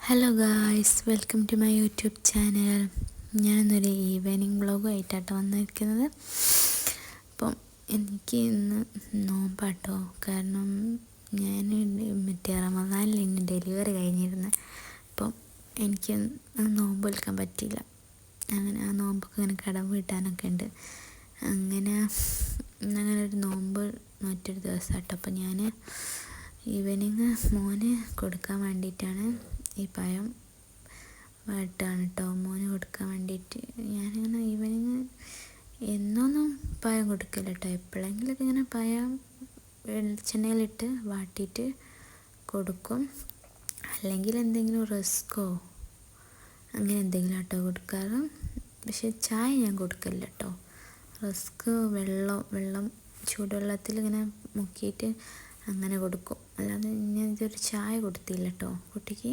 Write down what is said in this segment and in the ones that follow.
Hello guys, welcome to my YouTube channel. ഞാനൊരു evening വ്ളോഗുമായിട്ടാണ് വന്നിരിക്കുന്നത്. അപ്പം എനിക്ക് ഇന്ന് നോമ്പാട്ടോ. കാരണം ഞാൻ മറ്റേ റമദാനിൽ ഇന്ന് ഡെലിവറി കഴിഞ്ഞിരുന്നു. അപ്പം എനിക്ക് നോമ്പ് എടുക്കാൻ പറ്റിയില്ല. അങ്ങനെ ആ നോമ്പൊക്കെ ഇങ്ങനെ കടം വീട്ടാനൊക്കെ ഉണ്ട്. അങ്ങനെ ഒരു നോമ്പ് മറ്റൊരു ദിവസമാട്ടോ. അപ്പം ഞാൻ ഈവനിങ് മോന് കൊടുക്കാൻ വേണ്ടിയിട്ടാണ് ഈ പഴം വാട്ടാണ് കേട്ടോ. മോന് കൊടുക്കാൻ വേണ്ടിയിട്ട് ഞാനിങ്ങനെ ഈവനിങ് എന്നൊന്നും പഴം കൊടുക്കില്ല കേട്ടോ. എപ്പോഴെങ്കിലൊക്കെ ഇങ്ങനെ പഴം വെളിച്ചെണ്ണയിലിട്ട് വാട്ടിയിട്ട് കൊടുക്കും. അല്ലെങ്കിൽ എന്തെങ്കിലും റസ്കോ അങ്ങനെ എന്തെങ്കിലും കേട്ടോ കൊടുക്കാറ്. പക്ഷെ ചായ ഞാൻ കൊടുക്കില്ല കേട്ടോ. റസ്ക് വെള്ളം ചൂടുവെള്ളത്തിൽ ഇങ്ങനെ മുക്കിയിട്ട് അങ്ങനെ കൊടുക്കും. അല്ലാതെ ഞാൻ ഇതൊരു ചായ കൊടുത്തില്ല കേട്ടോ കുട്ടിക്ക്.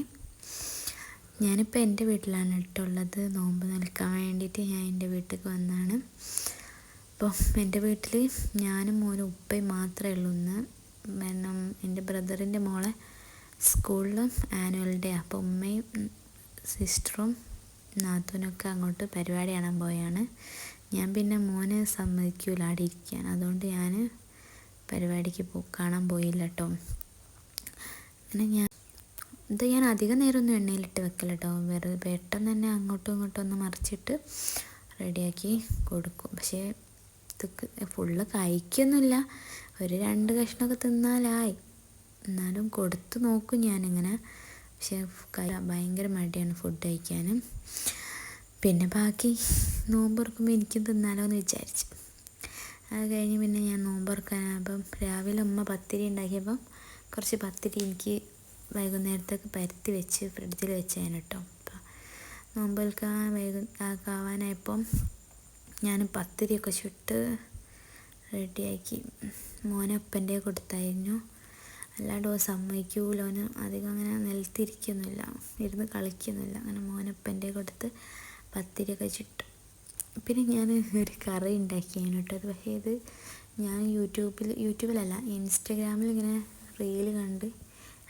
ഞാനിപ്പോൾ എൻ്റെ വീട്ടിലാണ് ഉള്ളത്. നോമ്പ് നിൽക്കാൻ വേണ്ടിയിട്ട് ഞാൻ എൻ്റെ വീട്ടിലേക്ക് വന്നതാണ്. അപ്പോൾ എൻ്റെ വീട്ടിൽ ഞാനും മോനും ഉപ്പയും മാത്രമേ ഉള്ളൂ ഇന്ന്. കാരണം എൻ്റെ ബ്രദറിൻ്റെ മോളെ സ്കൂളിൽ ആനുവൽ ഡേ. അപ്പോൾ ഉമ്മയും സിസ്റ്ററും നാത്തൂനൊക്കെ അങ്ങോട്ട് പരിപാടി കാണാൻ പോയാണ്. ഞാൻ പിന്നെ മോനെ സമ്മതിക്കൂല അവിടെ ഇരിക്കാൻ. അതുകൊണ്ട് ഞാൻ പരിപാടിക്ക് കാണാൻ പോയില്ല കേട്ടോ. അങ്ങനെ ഞാൻ അധികം നേരമൊന്നും എണ്ണയിലിട്ട് വെക്കില്ല കേട്ടോ. വെറുതെ പെട്ടെന്ന് തന്നെ അങ്ങോട്ടും ഇങ്ങോട്ടും ഒന്ന് മറിച്ചിട്ട് റെഡിയാക്കി കൊടുക്കും. പക്ഷേ ഇത് ഫുള്ള് കഴിക്കൊന്നുമില്ല. ഒരു 2 കഷ്ണമൊക്കെ തിന്നാലായി. എന്നാലും കൊടുത്ത് നോക്കും ഞാനിങ്ങനെ. പക്ഷേ ഭയങ്കര മടിയാണ് ഫുഡ് കഴിക്കാനും. പിന്നെ ബാക്കി നോമ്പ് തുറക്കുമ്പോൾ എനിക്കും തിന്നാലോ എന്ന് വിചാരിച്ചു. അത് കഴിഞ്ഞ് പിന്നെ ഞാൻ നോമ്പ് തുറക്കാനായപ്പം രാവിലെ ഉമ്മ പത്തിരി ഉണ്ടാക്കിയപ്പം കുറച്ച് പത്തിരി എനിക്ക് വൈകുന്നേരത്തേക്ക് പരത്തി വെച്ച് ഫ്രിഡ്ജിൽ വെച്ചേനെ കേട്ടോ. അപ്പം നോമ്പെടുക്കാൻ ആവാനായപ്പം ഞാൻ പത്തിരിയൊക്കെ ചുട്ട് റെഡിയാക്കി മോനപ്പൻ്റെ കൊടുത്തായിരുന്നു. അല്ലാണ്ട് സമ്മതിക്കൂലോന് അധികം അങ്ങനെ നിലത്തിരിക്കൊന്നുമില്ല, ഇരുന്ന് കളിക്കൊന്നുമില്ല. അങ്ങനെ മോനപ്പൻ്റെ കൊടുത്ത് പത്തിരിയൊക്കെ ചുട്ടു. പിന്നെ ഞാൻ ഒരു കറി ഉണ്ടാക്കിയാണ് കേട്ടോ. പക്ഷേ ഇത് ഞാൻ യൂട്യൂബിലല്ല ഇൻസ്റ്റഗ്രാമിൽ ഇങ്ങനെ റീല് കണ്ട്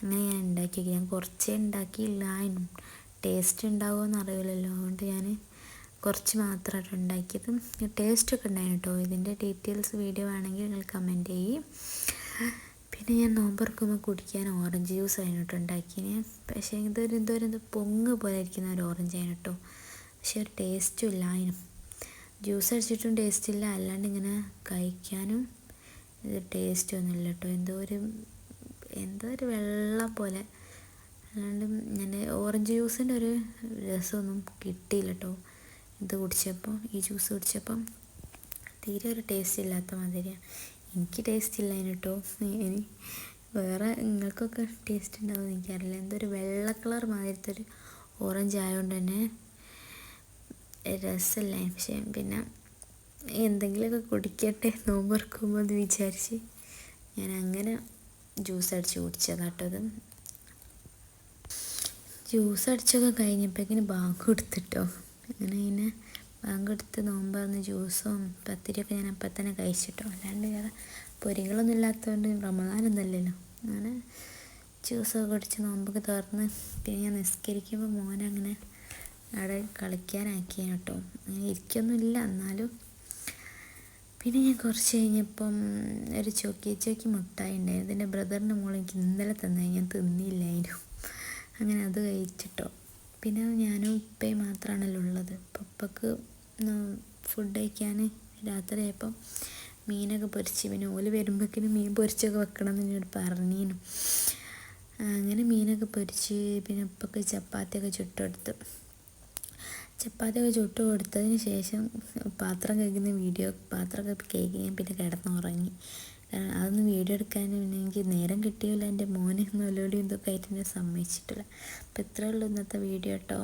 അങ്ങനെ ഞാൻ ഉണ്ടാക്കി. ഞാൻ കുറച്ചേ ഉണ്ടാക്കിയില്ലായിരുന്നു. ടേസ്റ്റ് ഉണ്ടാവുമോ അറിയില്ലല്ലോ. അതുകൊണ്ട് ഞാൻ കുറച്ച് മാത്രമായിട്ട് ഉണ്ടാക്കിയത്. ടേസ്റ്റൊക്കെ ഉണ്ടായിരുന്നു കേട്ടോ. ഇതിൻ്റെ ഡീറ്റെയിൽസ് വീഡിയോ വേണമെങ്കിൽ നിങ്ങൾ കമൻറ്റ് ചെയ്യും. പിന്നെ ഞാൻ നോമ്പ് തുറക്കുമ്പോൾ കുടിക്കാൻ ഓറഞ്ച് ജ്യൂസ് ആയിരുന്നു കേട്ടോ ഉണ്ടാക്കിയത്. പക്ഷേ എന്തോ പൊങ്ങ് പോലെ ഇരിക്കുന്ന ഒരു ഓറഞ്ച് ആയിരുന്നു കേട്ടോ. പക്ഷേ ഒരു ടേസ്റ്റും ഇല്ല അതിനും. ജ്യൂസ് അടിച്ചിട്ടും ടേസ്റ്റ് ഇല്ല, അല്ലാണ്ട് ഇങ്ങനെ കഴിക്കാനും ഇത് ടേസ്റ്റ് ഒന്നുമില്ല കേട്ടോ. എന്തോ ഒരു വെള്ളം പോലെ. അല്ലാണ്ട് ഞാൻ ഓറഞ്ച് ജ്യൂസിൻ്റെ ഒരു രസമൊന്നും കിട്ടിയില്ല കേട്ടോ. ഈ ജ്യൂസ് കുടിച്ചപ്പം തീരെ ഒരു ടേസ്റ്റ് ഇല്ലാത്ത മാതിരിയാണ്. എനിക്ക് ടേസ്റ്റ് ഇല്ല അതിന് കേട്ടോ. ഇനി വേറെ നിങ്ങൾക്കൊക്കെ ടേസ്റ്റ് ഉണ്ടാവുമെന്ന് എനിക്കറിയില്ല. എന്തോ ഒരു വെള്ള കളർ മാതിരത്തെ ഒരു ഓറഞ്ച് ആയതുകൊണ്ട് തന്നെ രസമില്ല. പക്ഷേ പിന്നെ എന്തെങ്കിലുമൊക്കെ കുടിക്കട്ടെ നോമ്പ് തുറക്കുമ്പോൾ എന്ന് വിചാരിച്ച് ഞാൻ അങ്ങനെ ജ്യൂസ് അടിച്ച് കുടിച്ചതാട്ടോ. Juice അടിച്ചൊക്കെ കഴിഞ്ഞപ്പോഴേക്കിന് bank കൊടുത്തിട്ടോ. അങ്ങനെ ബാങ്ക് കൊടുത്ത് നോമ്പ് തുറന്ന് ജ്യൂസും പത്തിരിയൊക്കെ ഞാൻ അപ്പം തന്നെ കഴിച്ചിട്ടോ. അല്ലാണ്ട് വേറെ പൊരികളൊന്നും ഇല്ലാത്തതുകൊണ്ട് റമദാനൊന്നുമല്ലല്ലോ. അങ്ങനെ ജ്യൂസൊക്കെ കുടിച്ച് നോമ്പൊക്കെ തുറന്ന് പിന്നെ ഞാൻ നിസ്കരിക്കുമ്പോൾ മോനങ്ങനെ അവിടെ കളിക്കാനാക്കിയാണ് കേട്ടോ. അങ്ങനെ ഇരിക്കൊന്നുമില്ല എന്നാലും. പിന്നെ ഞാൻ കുറച്ച് കഴിഞ്ഞപ്പം ഒരു ചോക്കി മുട്ടായി ഉണ്ടായിരുന്നു. എൻ്റെ ബ്രദറിൻ്റെ മോൾ എനിക്ക് ഇന്നലെ തന്നായി, ഞാൻ തിന്നില്ലായിരുന്നു. അങ്ങനെ അത് കഴിച്ചിട്ടോ. പിന്നെ ഞാനും ഉപ്പയും മാത്രമാണല്ലോ ഉള്ളത്. അപ്പം ഉപ്പക്ക് ഫുഡ് കഴിക്കാൻ രാത്രിയായപ്പം മീനൊക്കെ പൊരിച്ച്, പിന്നെ ഓല് വരുമ്പോഴേക്കിനും മീൻ പൊരിച്ചൊക്കെ വെക്കണം എന്ന് എന്നോട് പറഞ്ഞിരുന്നു. അങ്ങനെ മീനൊക്കെ പൊരിച്ച് പിന്നെ ഉപ്പക്ക് ചപ്പാത്തിയൊക്കെ ചുട്ടെടുത്ത്. ചപ്പാത്തിയൊക്കെ ചുട്ട് കൊടുത്തതിന് ശേഷം പാത്രമൊക്കെ കേക്ക് ഞാൻ പിന്നെ കിടന്നുറങ്ങി. കാരണം അതൊന്നും വീഡിയോ എടുക്കാൻ പിന്നെ എനിക്ക് നേരം കിട്ടിയില്ല. എൻ്റെ മോനെ നൊലോളിയും ഇതൊക്കെ ആയിട്ട് എന്നെ സമ്മതിച്ചിട്ടില്ല. അപ്പോൾ ഇത്രയേ ഉള്ളൂ ഇന്നത്തെ വീഡിയോ കേട്ടോ.